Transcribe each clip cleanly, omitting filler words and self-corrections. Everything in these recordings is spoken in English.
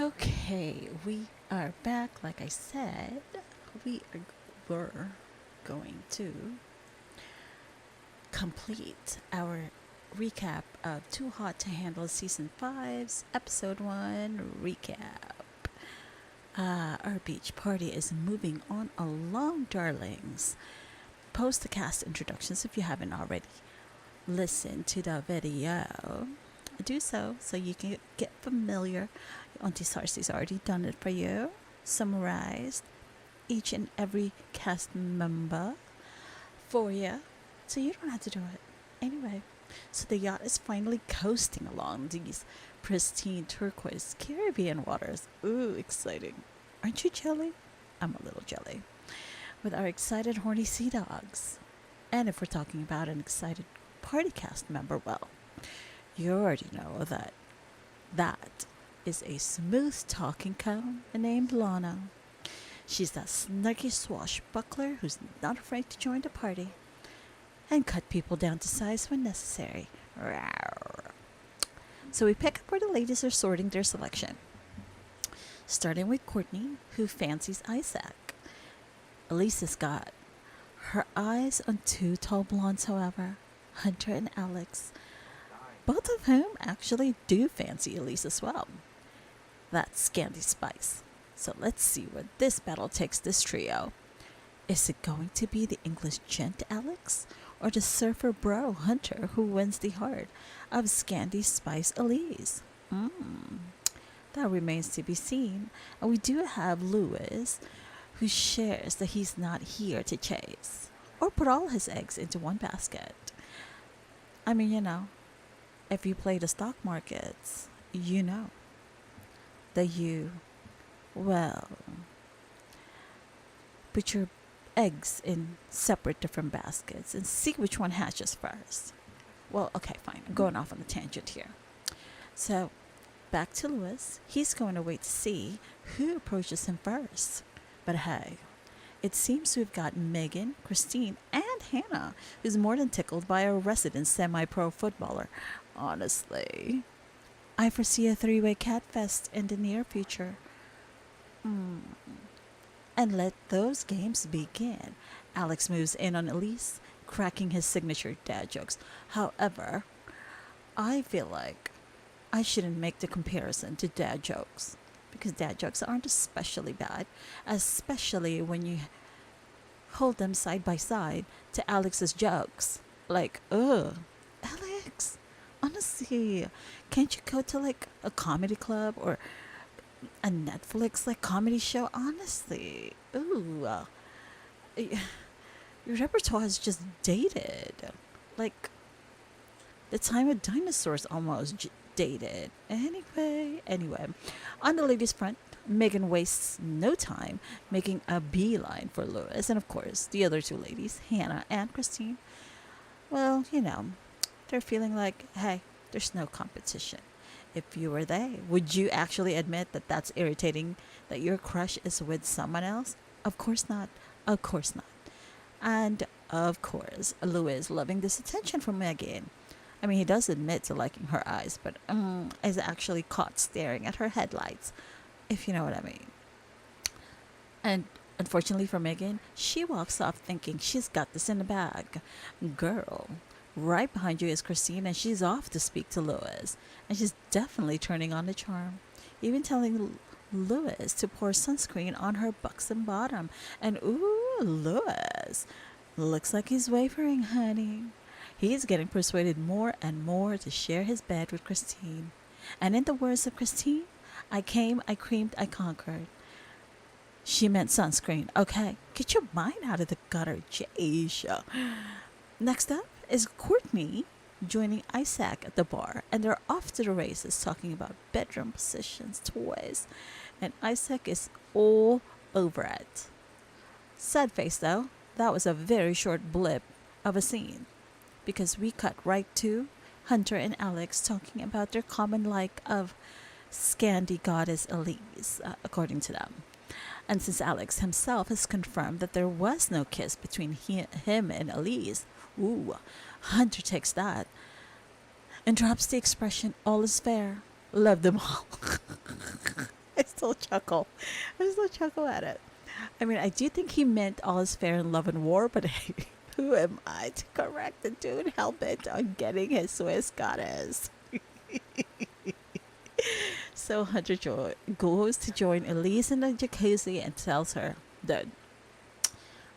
Okay, we are back. Like I said, were going to complete our recap of Too Hot to Handle Season 5's Episode 1 Recap. Our beach party is moving on along, darlings. Post the cast introductions if you haven't already listened to the video. Do so you can get familiar. Auntie Sarsci's already done it for you. Summarized each and every cast member for you, so you don't have to do it. Anyway, so the yacht is finally coasting along these pristine turquoise Caribbean waters. Ooh, exciting. Aren't you jelly? I'm a little jelly. With our excited horny sea dogs. And if we're talking about an excited party cast member, well, you already know that is a smooth talking cone named Lana. She's that snarky swashbuckler who's not afraid to join the party and cut people down to size when necessary. Rawr. So we pick up where the ladies are sorting their selection. Starting with Courtney, who fancies Isaac. Elisa's got her eyes on two tall blondes, however, Hunter and Alex, both of whom actually do fancy Elise as well. That's Candy Spice. So let's see where this battle takes this trio. Is it going to be the English gent Alex or the surfer bro Hunter who wins the heart of Scandy Spice Elise? That remains to be seen. And we do have Lewis, who shares that he's not here to chase or put all his eggs into one basket. I mean, if you play the stock markets, you know that put your eggs in separate different baskets and see which one hatches first. Well, okay, fine. I'm going off on a tangent here. So, back to Lewis. He's going to wait to see who approaches him first. But hey, it seems we've got Megan, Christine, and Hannah, who's more than tickled by a resident semi-pro footballer. Honestly, I foresee a three-way catfest in the near future. And let those games begin. Alex moves in on Elise, cracking his signature dad jokes. However, I feel like I shouldn't make the comparison to dad jokes, because dad jokes aren't especially bad, especially when you hold them side by side to Alex's jokes. Like, ugh, Alex, honestly, can't you go to like a comedy club or a Netflix like comedy show? Honestly, ooh, your repertoire is just dated. Like the time of dinosaurs almost dated. Anyway, on the ladies' front, Megan wastes no time making a beeline for Lewis, and of course, the other two ladies, Hannah and Christine. Well, they're feeling like, hey, there's no competition. If you were they, would you actually admit that that's irritating, that your crush is with someone else? Of course not. Of course not. And of course, Lewis loving this attention from Megan. I mean, he does admit to liking her eyes, but is actually caught staring at her headlights, if you know what I mean. And unfortunately for Megan, she walks off thinking she's got this in the bag. Girl, right behind you is Christine, and she's off to speak to Lewis. And she's definitely turning on the charm, even telling Lewis to pour sunscreen on her buxom bottom. And ooh, Lewis looks like he's wavering, honey. He's getting persuaded more and more to share his bed with Christine. And in the words of Christine, I came, I creamed, I conquered. She meant sunscreen. Okay, get your mind out of the gutter, Jaysh. Next up is Courtney joining Isaac at the bar, and they're off to the races talking about bedroom positions, toys, and Isaac is all over it. Sad face though, that was a very short blip of a scene, because we cut right to Hunter and Alex talking about their common like of Scandi goddess Elise, according to them. And since Alex himself has confirmed that there was no kiss between him and Elise, ooh, Hunter takes that and drops the expression, all is fair, love them all. I still chuckle. I still chuckle at it. I mean, I do think he meant all is fair in love and war, but who am I to correct the dude hell bent on getting his Swiss goddess? So goes to join Elise in the jacuzzi and tells her that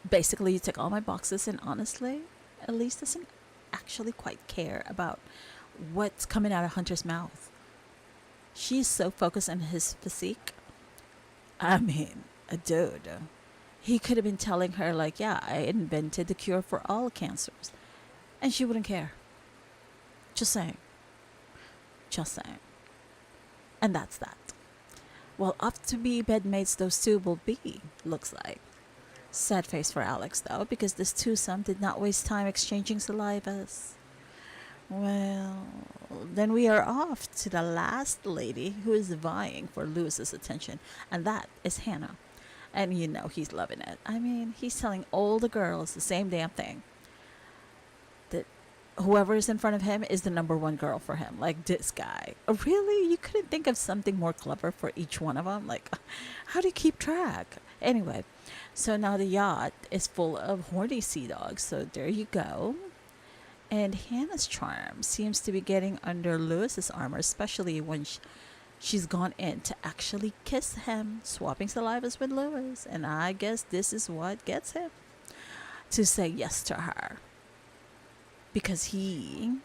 basically you tick all my boxes, and honestly, Elise doesn't actually quite care about what's coming out of Hunter's mouth. She's so focused on his physique. I mean, a dude. He could have been telling her, like, yeah, I invented the cure for all cancers. And she wouldn't care. Just saying. Just saying. And that's that. Well, off to be bedmates those two will be, looks like. Sad face for Alex, though, because this twosome did not waste time exchanging salivas. Well, then we are off to the last lady who is vying for Lewis's attention, and that is Hannah. And you know he's loving it. I mean, he's telling all the girls the same damn thing. That whoever is in front of him is the number one girl for him. Like this guy. Really? You couldn't think of something more clever for each one of them? Like, how do you keep track? Anyway, so now the yacht is full of horny sea dogs. So there you go. And Hannah's charm seems to be getting under Lewis's armor, especially when she's gone in to actually kiss him, swapping salivas with Lewis. And I guess this is what gets him to say yes to her. Because he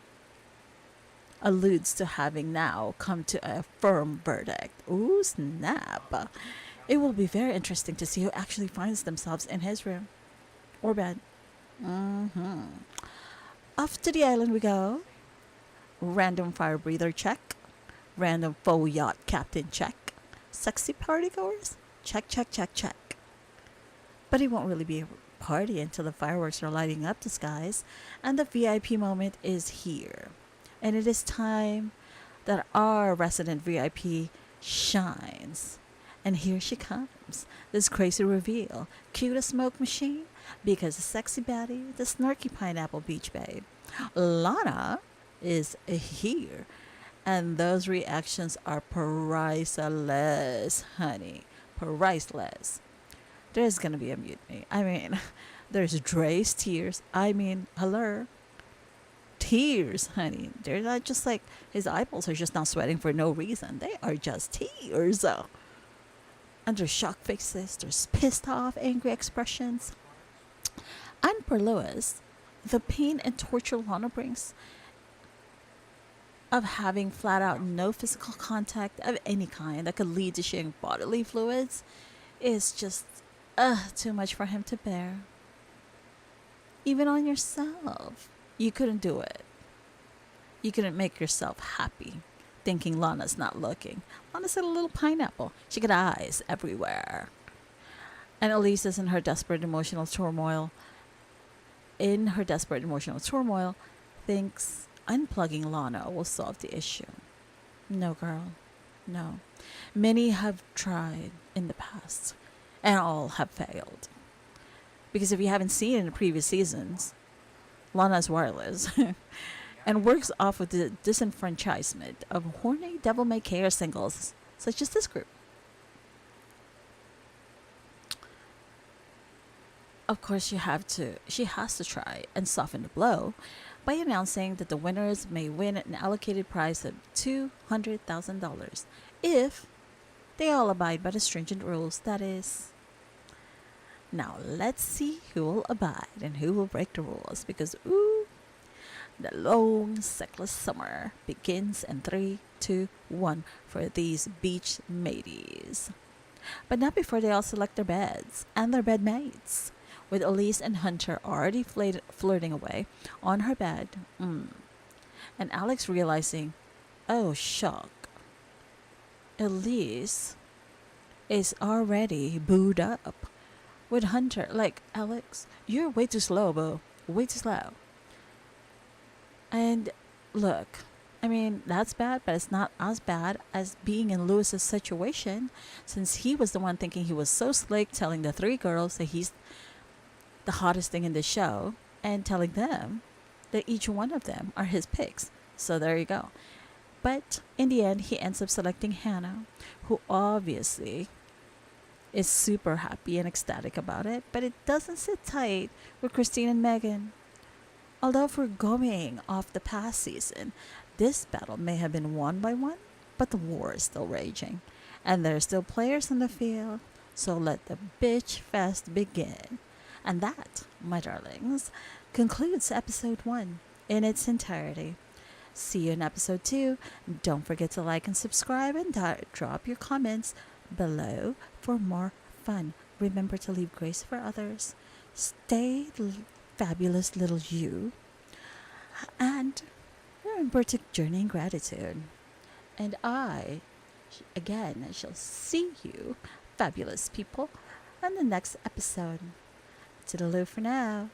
alludes to having now come to a firm verdict. Ooh, snap. It will be very interesting to see who actually finds themselves in his room or bed. Off to the island we go. Random fire breather check. Random faux yacht captain check. Sexy party goers? Check, check, check, check. But it won't really be a party until the fireworks are lighting up the skies and the VIP moment is here. And it is time that our resident VIP shines. And here she comes. This crazy reveal. Cue the smoke machine because the sexy baddie, the snarky pineapple beach babe, Lana, is here. And those reactions are priceless, honey. Priceless. There's going to be a mutiny. I mean, there's Dre's tears. I mean, hello. Tears, honey. They're not just like his eyeballs are just not sweating for no reason. They are just tears. And there's shock faces. There's pissed off, angry expressions. And for Lewis, the pain and torture Lana brings of having flat out no physical contact of any kind that could lead to sharing bodily fluids is just too much for him to bear. Even on yourself, you couldn't do it. You couldn't make yourself happy thinking Lana's not looking. Lana's a little pineapple. She got eyes everywhere. And Elise is in her desperate emotional turmoil. Thinks unplugging Lana will solve the issue. No, girl. No. Many have tried in the past, and all have failed. Because if you haven't seen in the previous seasons, Lana's wireless and works off of the disenfranchisement of horny devil-may-care singles such as this group. Of course, she has to try and soften the blow by announcing that the winners may win an allocated prize of $200,000 if they all abide by the stringent rules, that is. Now, let's see who will abide and who will break the rules because, the long, sexless summer begins in 3, 2, 1 for these beach mateys. But not before they all select their beds and their bedmates, with Elise and Hunter already flirting away on her bed. And Alex realizing, oh, shock. Elise is already booed up with Hunter. Like, Alex, you're way too slow, boo. Way too slow. And look, I mean, that's bad, but it's not as bad as being in Lewis's situation, since he was the one thinking he was so slick, telling the 3 girls that he's the hottest thing in the show, and telling them that each one of them are his picks. So there you go. But in the end, he ends up selecting Hannah, who obviously is super happy and ecstatic about it, but it doesn't sit tight with Christine and Megan. Although if we're going off the past season, this battle may have been won by one, but the war is still raging. And there are still players on the field, so let the bitch fest begin. And that, my darlings, concludes episode 1 in its entirety. See you in episode 2. Don't forget to like and subscribe and drop your comments below for more fun. Remember to leave grace for others. Stay fabulous little you. And remember to journey in gratitude. And again, I shall see you, fabulous people, on the next episode. Toodaloo for now.